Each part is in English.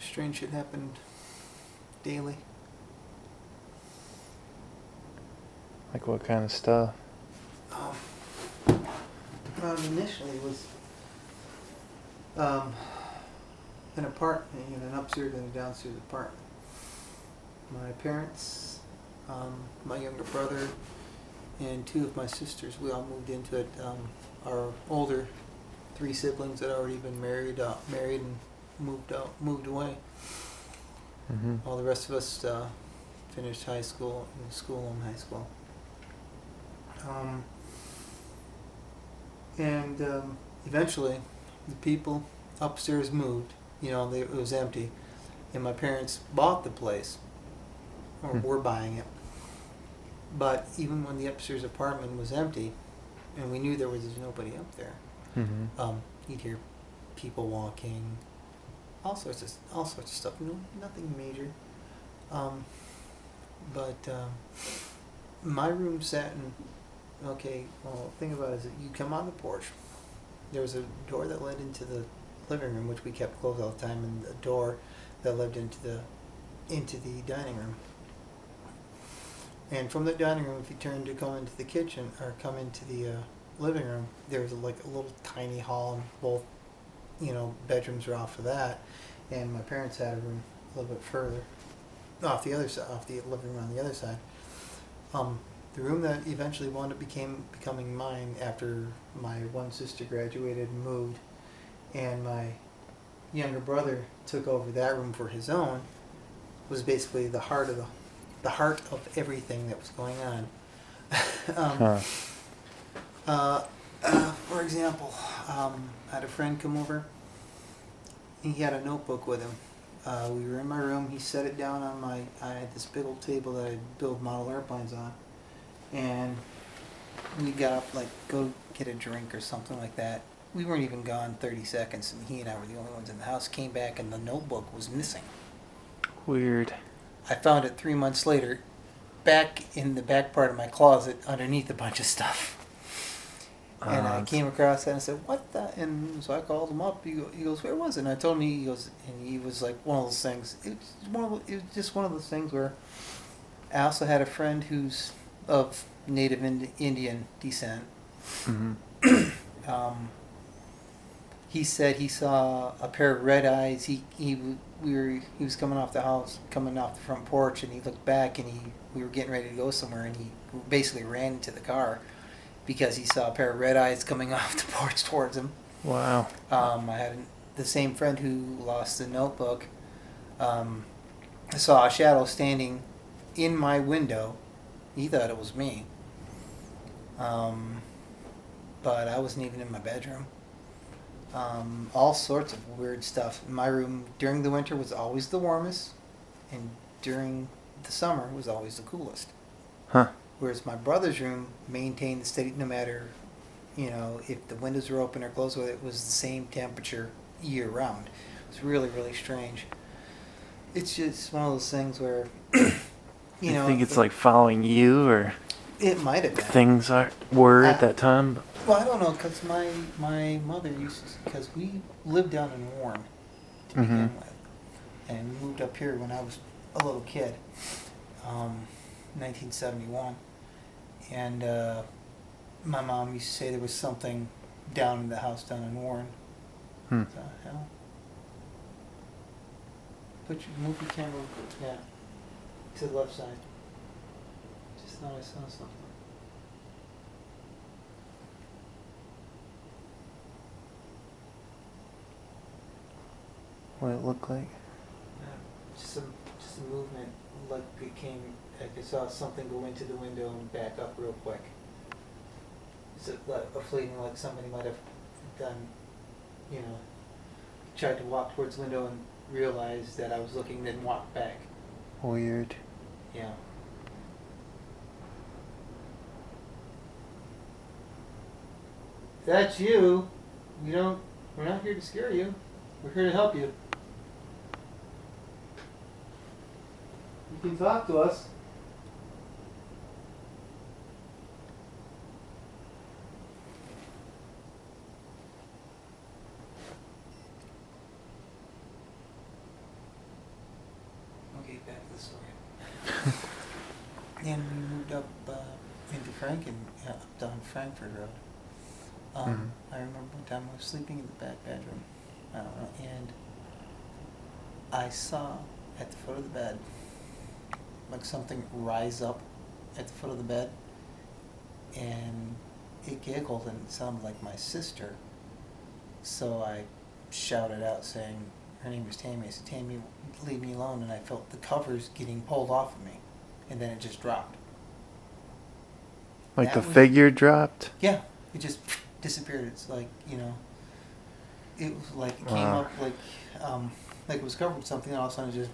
strange shit happened daily. Like what kind of stuff? Initially it was an apartment, an upstairs and a downstairs apartment. My parents, my younger brother, and two of my sisters, we all moved into it. Our older three siblings had already been married and moved away. Mm-hmm. All the rest of us finished high school in high school. Eventually, the people upstairs moved. It was empty, and my parents bought the place, or were buying it. But even when the upstairs apartment was empty, and we knew there was nobody up there, Mm-hmm. you'd hear people walking, all sorts of stuff. Nothing major. But my room sat in. Okay, well, the thing about it is that you come on the porch. There was a door that led into the living room, which we kept closed all the time, and a door that led into the dining room. And from the dining room, if you turn to come into the kitchen or come into the living room, there was like a little tiny hall, and both, bedrooms were off of that. And my parents had a room a little bit further, off the other side, off the living room on the other side. The room that eventually wound up becoming mine after my one sister graduated and moved, and my younger brother took over that room for his own, was basically the heart of everything that was going on. For example, I had a friend come over. He had a notebook with him. We were in my room. He set it down on I had this big old table that I'd build model airplanes on. And we got up, go get a drink or something like that. We weren't even gone 30 seconds, and he and I were the only ones in the house. Came back, and the notebook was missing. Weird. I found it 3 months later, back in the back part of my closet, underneath a bunch of stuff. And I came across that and said, "What the?" And so I called him up. He goes, "Where was it?" And I told him. He goes, and he was like, one of those things. It was just one of those things where I also had a friend who's of native Indian descent. Mm-hmm. He said he saw a pair of red eyes. He was coming off the front porch, and he looked back, and we were getting ready to go somewhere, and he basically ran into the car because he saw a pair of red eyes coming off the porch towards him. Wow. I had the same friend who lost the notebook. I saw a shadow standing in my window. He thought it was me. But I wasn't even in my bedroom. All sorts of weird stuff. My room during the winter was always the warmest, and during the summer was always the coolest. Huh. Whereas my brother's room maintained the steady, no matter, if the windows were open or closed, it was the same temperature year round. It was really, really strange. It's just one of those things where, You think it's like following you, or it might have been. things were at that time? Well, I don't know, because my mother because we lived down in Warren to begin with, and we moved up here when I was a little kid, 1971, and my mom used to say there was something down in the house down in Warren. What the hell? Move your camera, yeah, to the left side. Just thought I saw something. What it looked like? Just a movement, like I saw something go into the window and back up real quick. It's a fleeting, like somebody might have done, tried to walk towards the window and realized that I was looking, then walked back. Weird. Yeah. If that's you, we're not here to scare you. We're here to help you. You can talk to us. get back to the story. And we moved up into Franken, up down Frankfurt Road. I remember one time I was sleeping in the back bedroom, and I saw at the foot of the bed, like something rise up at the foot of the bed, and it giggled and it sounded like my sister. So I shouted out saying, her name was Tammy. I said, Tammy, leave me alone. And I felt the covers getting pulled off of me, and then it just dropped. Like the figure dropped? Yeah, it just disappeared. It's like, it was like it came up like it was covered with something, and all of a sudden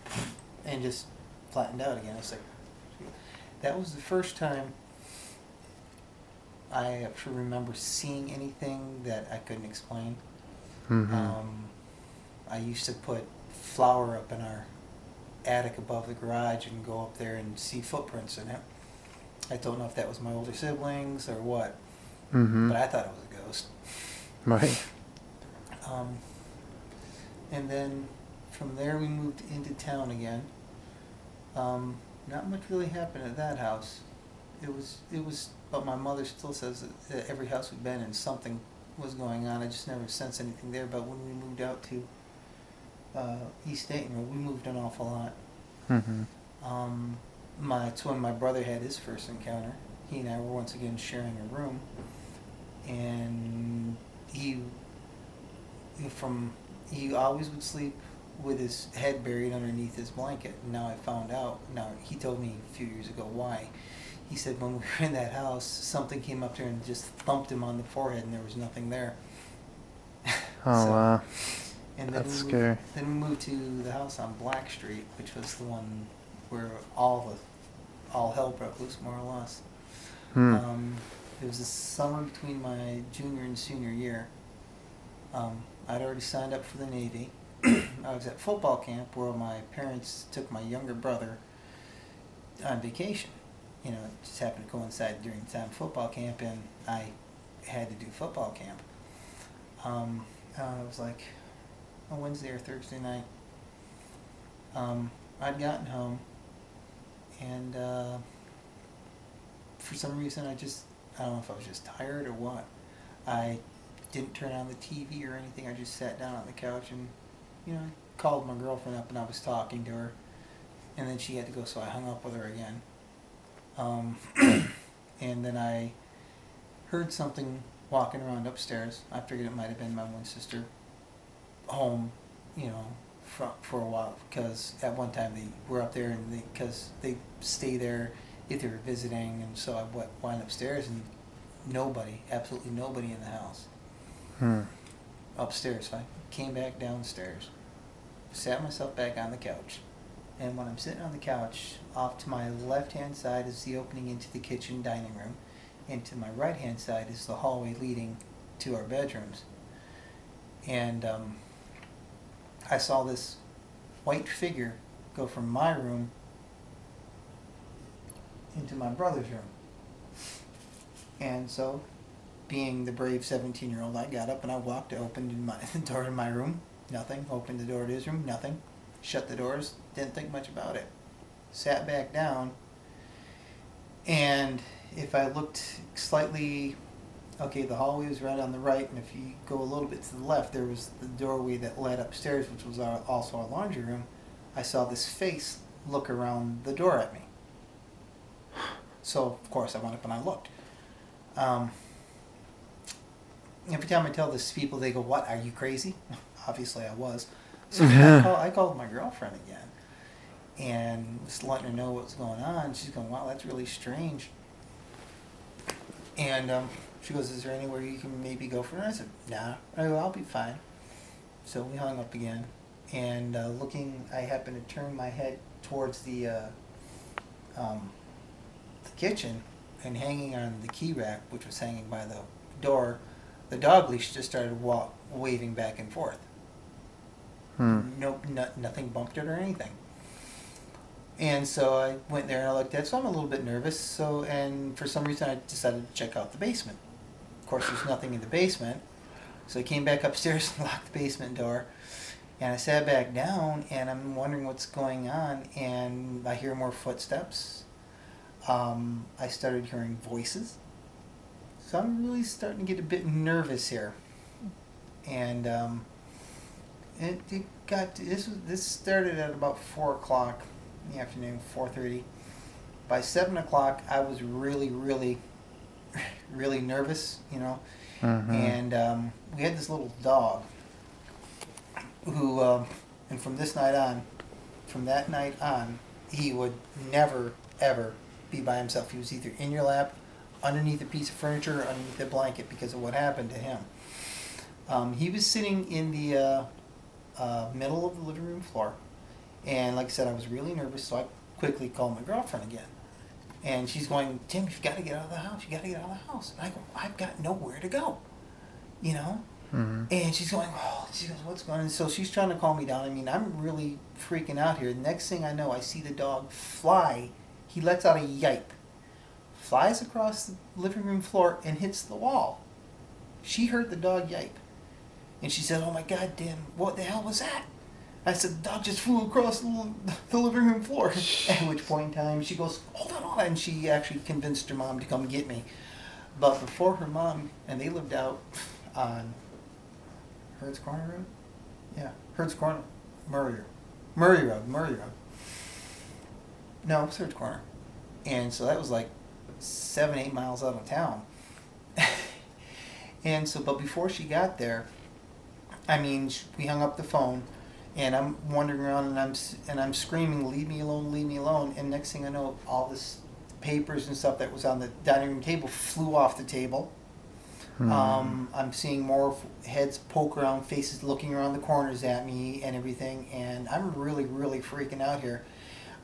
it just flattened out again. It's like, that was the first time I actually remember seeing anything that I couldn't explain. I used to put flour up in our attic above the garage and go up there and see footprints in it. I don't know if that was my older siblings or what, but I thought it was a ghost. Right. And then from there we moved into town again. Not much really happened at that house. It was, but my mother still says that every house we've been in, something was going on. I just never sensed anything there. But when we moved out to East Dayton Road, we moved an awful lot. It's when my brother had his first encounter. He and I were once again sharing a room, and he always would sleep with his head buried underneath his blanket. And now I found out. Now he told me a few years ago why. He said when we were in that house, something came up there and just thumped him on the forehead, and there was nothing there. Oh, wow. And that's scary. Then we moved to the house on Black Street, which was the one where all hell broke loose, more or less. It was the summer between my junior and senior year. I'd already signed up for the Navy. I was at football camp where my parents took my younger brother on vacation. It just happened to coincide during the time of football camp, and I had to do football camp. It was like a Wednesday or Thursday night. I'd gotten home, and for some reason I don't know if I was just tired or what. I didn't turn on the TV or anything. I just sat down on the couch and, called my girlfriend up, and I was talking to her, and then she had to go, so I hung up with her again. And then I heard something walking around upstairs. I figured it might have been my one sister home, for a while, because at one time they were up there, and because they stay there if they were visiting, and so I went upstairs, and absolutely nobody in the house. Upstairs. So I came back downstairs, sat myself back on the couch, and when I'm sitting on the couch, off to my left-hand side is the opening into the kitchen dining room, and to my right-hand side is the hallway leading to our bedrooms. And I saw this white figure go from my room into my brother's room. And so, being the brave 17-year-old, I got up and I walked, opened the door in my room, nothing. Opened the door to his room, nothing. Shut the doors, didn't think much about it. Sat back down, and if I looked slightly, the hallway was right on the right, and if you go a little bit to the left, there was the doorway that led upstairs, which was also our laundry room. I saw this face look around the door at me. So, of course, I went up and I looked. Every time I tell this to people, they go, "What, are you crazy?" Obviously I was. So I called my girlfriend again and just letting her know what's going on. She's going, "Wow, that's really strange." And she goes, "Is there anywhere you can maybe go for it?" I said, "Nah, I'll be fine." So we hung up again, and I happened to turn my head towards the kitchen, and hanging on the key rack, which was hanging by the door, the dog leash just started waving back and forth. Nothing bumped it or anything. And so I went there and I looked at it. So I'm a little bit nervous. And for some reason I decided to check out the basement. Of course, there's nothing in the basement. So I came back upstairs and locked the basement door. And I sat back down, and I'm wondering what's going on, and I hear more footsteps. I started hearing voices. So I'm really starting to get a bit nervous here. And it got this started at about 4 o'clock in the afternoon, 4:30. By 7 o'clock, I was really, really, really nervous, you know. Mm-hmm. And we had this little dog who, and from that night on, he would never ever be by himself. He was either in your lap, underneath a piece of furniture, or underneath a blanket because of what happened to him. He was sitting in the middle of the living room floor, and like I said, I was really nervous, so I quickly called my girlfriend again. And she's going, Tim, you've got to get out of the house. You got to get out of the house. And I go, I've got nowhere to go, you know. Mm-hmm. And she's going, oh, she goes, what's going on? And so she's trying to calm me down. I mean, I'm really freaking out here. The next thing I know, I see the dog fly. He lets out a yipe, flies across the living room floor, and hits the wall. She heard the dog yipe. And she said, oh my God, Dan, what the hell was that? I said, the dog just flew across the living room floor. At which point in time, she goes, hold on. And she actually convinced her mom to come get me. But before her mom, and they lived out on Hertz Corner Road? Yeah, Hertz Corner. Murray Road. No, it was Hertz Corner. And so that was like 7-8 miles out of town. And so, but before she got there, I mean, we hung up the phone, and I'm wandering around, and I'm screaming, leave me alone, leave me alone. And next thing I know, all this papers and stuff that was on the dining room table flew off the table. I'm seeing more heads poke around, faces looking around the corners at me and everything, and I'm really, really freaking out here.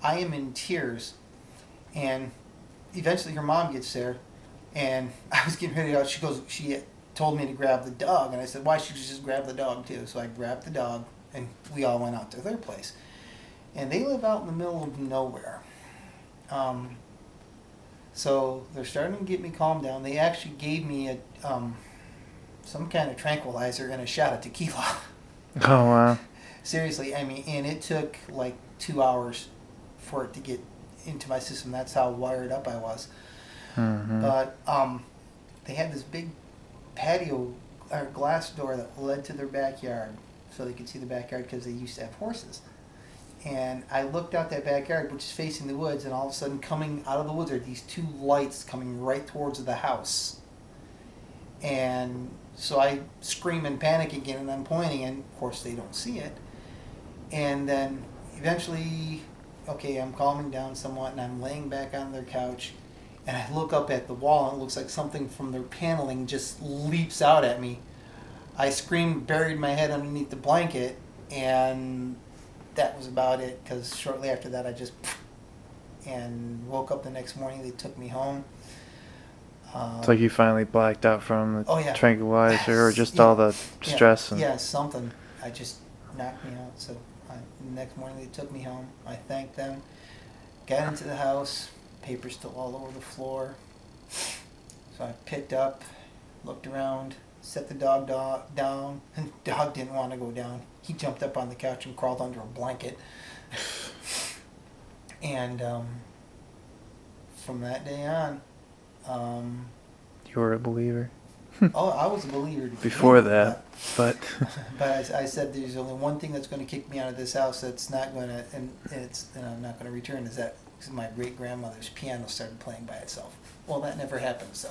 I am in tears, and eventually her mom gets there, and I was getting ready to go. She told me to grab the dog, and I said, why should you just grab the dog too? So I grabbed the dog, and we all went out to their place. And they live out in the middle of nowhere. So they're starting to get me calmed down. They actually gave me some kind of tranquilizer and a shot of tequila. Oh, wow. Seriously, I mean, and it took like 2 hours for it to get into my system. That's how wired up I was. Mm-hmm. But they had this big patio or glass door that led to their backyard, so they could see the backyard because they used to have horses. And I looked out that backyard, which is facing the woods, and all of a sudden coming out of the woods are these two lights coming right towards the house. And so I scream and panic again, and I'm pointing, and of course they don't see it. And then eventually, okay, I'm calming down somewhat, and I'm laying back on their couch, and I look up at the wall, and it looks like something from their paneling just leaps out at me. I screamed, buried my head underneath the blanket, and that was about it, because shortly after that I just and woke up the next morning. They took me home. It's like you finally blacked out from the yeah. tranquilizer or just all the stress. Yeah, something. I just knocked me out. So the next morning they took me home. I thanked them. Got into the house. Papers still all over the floor. So I picked up, looked around, set the dog down. And the dog didn't want to go down. He jumped up on the couch and crawled under a blanket. And from that day on, you were a believer. oh, I was a believer Before that, but but I said there's only one thing that's going to kick me out of this house that's not going to, and I'm not going to return, is that my great grandmother's piano started playing by itself. Well, that never happened. So,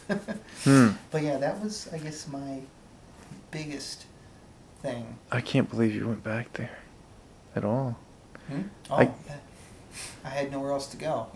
But yeah, that was, I guess, my biggest thing. I can't believe you went back there at all. Oh, yeah. I had nowhere else to go.